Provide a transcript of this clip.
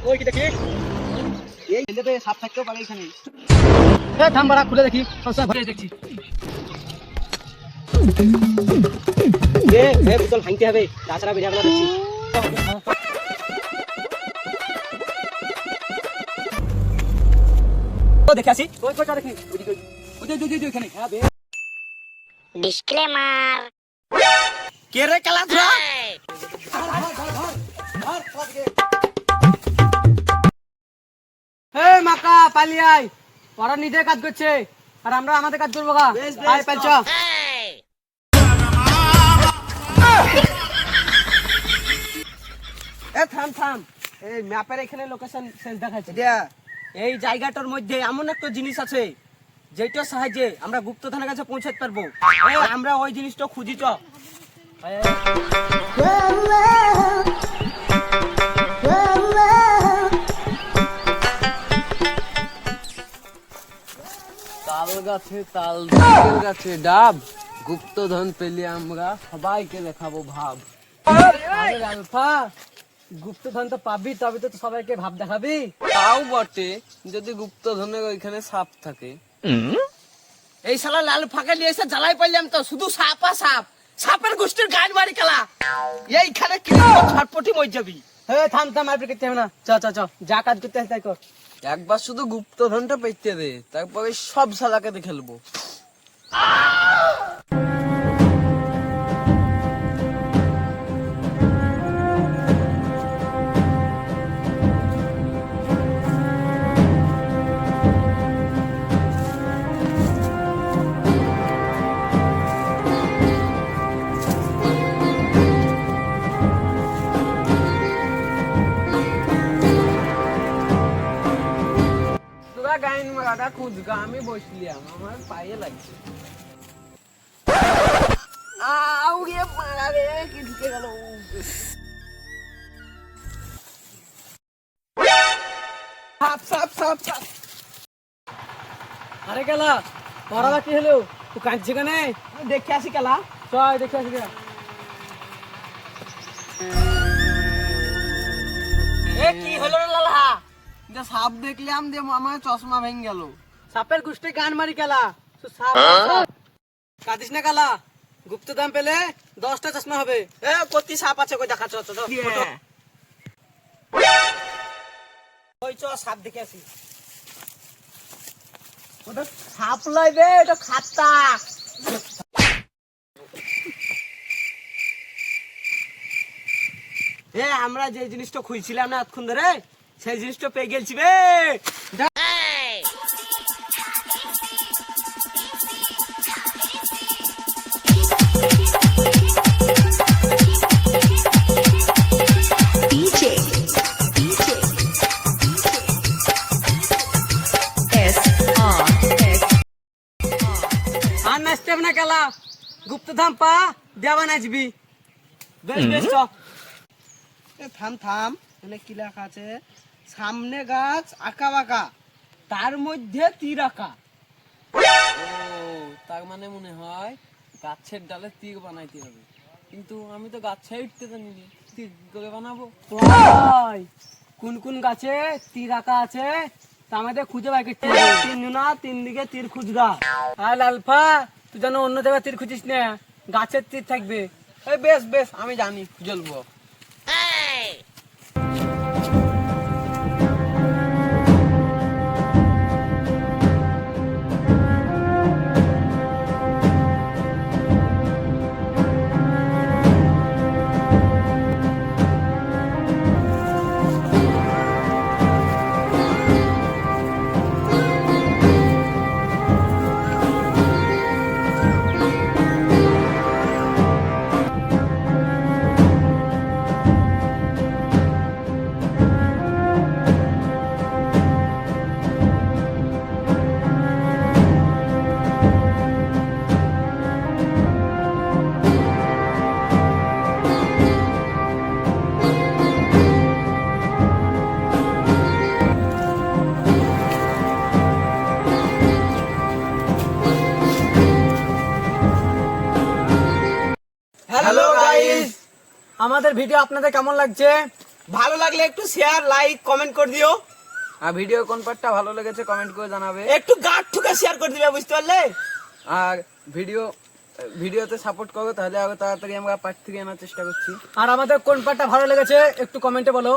ওই কি দেখি এই ছেলেতে সাপ থাকতেও পারে এখানে। থাম বাড়া, খুলে দেখি। দেখছি বোতল ভাঙতে হবে, তাছাড়া বেরিয়ে গেল দেখছি। দেখে আসি। ওই কোটা দেখি, ওইখানে। ডিসক্লেমার। কে রে কালা ধর। এই মাকা পালিয়ে আয়, ওরা নিজে কাজ করছে আর আমরা আমাদের কাজ করবো। আয় পালছ। থাম থাম, এই ম্যাপের এখানে লোকেশন সেন্স দেখাচ্ছে। এই জায়গাটার মধ্যে এমন একটা জিনিস আছে যেটার সাহায্যে আমরা গুপ্তধনের কাছে পৌঁছাতে পারবো। আমরা ওই জিনিসটা খুঁজি। চ তাল গাছে তাল গাছের গাছে ডাব, গুপ্তধন পেলে আমরা সবাইকে দেখাবো ভাব। আলফা, গুপ্তধন তো পাবি, তবে তো সবাইকে ভাব দেখাবি। তাও বটে, যদি গুপ্তধনের ওইখানে সাপ থাকে। এই শালা লাল ফাঁকা নিয়ে এসে জ্বালাই পাইলাম তো, শুধু সাপ আর সাপ, সাপের গোষ্ঠীর গান মারি খেলা। এইখানে কি ছটপটি মরে যাবি। থাম থাম, আর করতে হবে না। চ চ চ, যা কাজ করতে হয় তাই কর। একবার শুধু গুপ্তধনটা পেতে দে, তারপরে সব শালাকে দেখে খেলবো। গাইন মারাটা খুঁজগা, আমি বসলিয়াম, আমার পায়ে লাগছে। কি ঢুকে গেল। আরে কেলা, পড়াবা কি হলো? তুই কাঁদছি কেন? দেখে আসি কেলা। চল দেখে আসি। কি হলো রে লালা? সাপ দেখলাম যে আমার চশমা ভেঙে গেল। সাপের গোষ্ঠী গান মারি খেলা। কাঁদিস না কালা, গুপ্তধন পেলে 10টা চশমা হবে। কতি সাপ আছে কই দেখাচ্ছ? ওই চ, সাপ দেখে আসি। ওটা সাপ লয় রে, এটা খাতা। আমরা যে জিনিসটা খুঁজছিলাম না এতক্ষণ ধরে, সেই জিনিসটা পেয়ে গেছি বে। আর নাচতে হবে না কেলা, গুপ্তধন পা দেওয়া নাচবি। বেশ বেশ চ। থাম থাম, এখানে কি লেখা আছে? সামনে গাছ আঁকা বাঁকা, তার মধ্যে তীর আঁকা। ও তার মানে মনে হয় গাছের ডালে তীর বানাইতে হবে, কিন্তু আমি তো গাছে উঠতে জানি না, তীর করে বানাবো। কোন কোন গাছে তীর আঁকা আছে তা আমাদের খুঁজে বাই করতে হবে। তিন দিকে তীর খুঁজগা। আর আলফা, তুই যেন অন্য জায়গায় তীর খুঁজিস না, গাছের তীর থাকবে। বেশ বেশ, আমি জানি, জ্বলবো। হ্যালো গাইস, আমাদের ভিডিও আপনাদের কেমন লাগছে ভালো লাগলে একটু শেয়ার লাইক কমেন্ট করে দিও। আর ভিডিও কোন পার্টটা ভালো লেগেছে কমেন্ট করে জানাবে। একটু গাঁট ঠুকে শেয়ার করে দিবে, বুঝতে পারলে? আর ভিডিওতে সাপোর্ট করো, তাহলে আরো তাড়াতাড়ি আমরা পার্ট 3 আনার চেষ্টা করছি। আর আমাদের কোন পার্টটা ভালো লেগেছে একটু কমেন্টে বলো।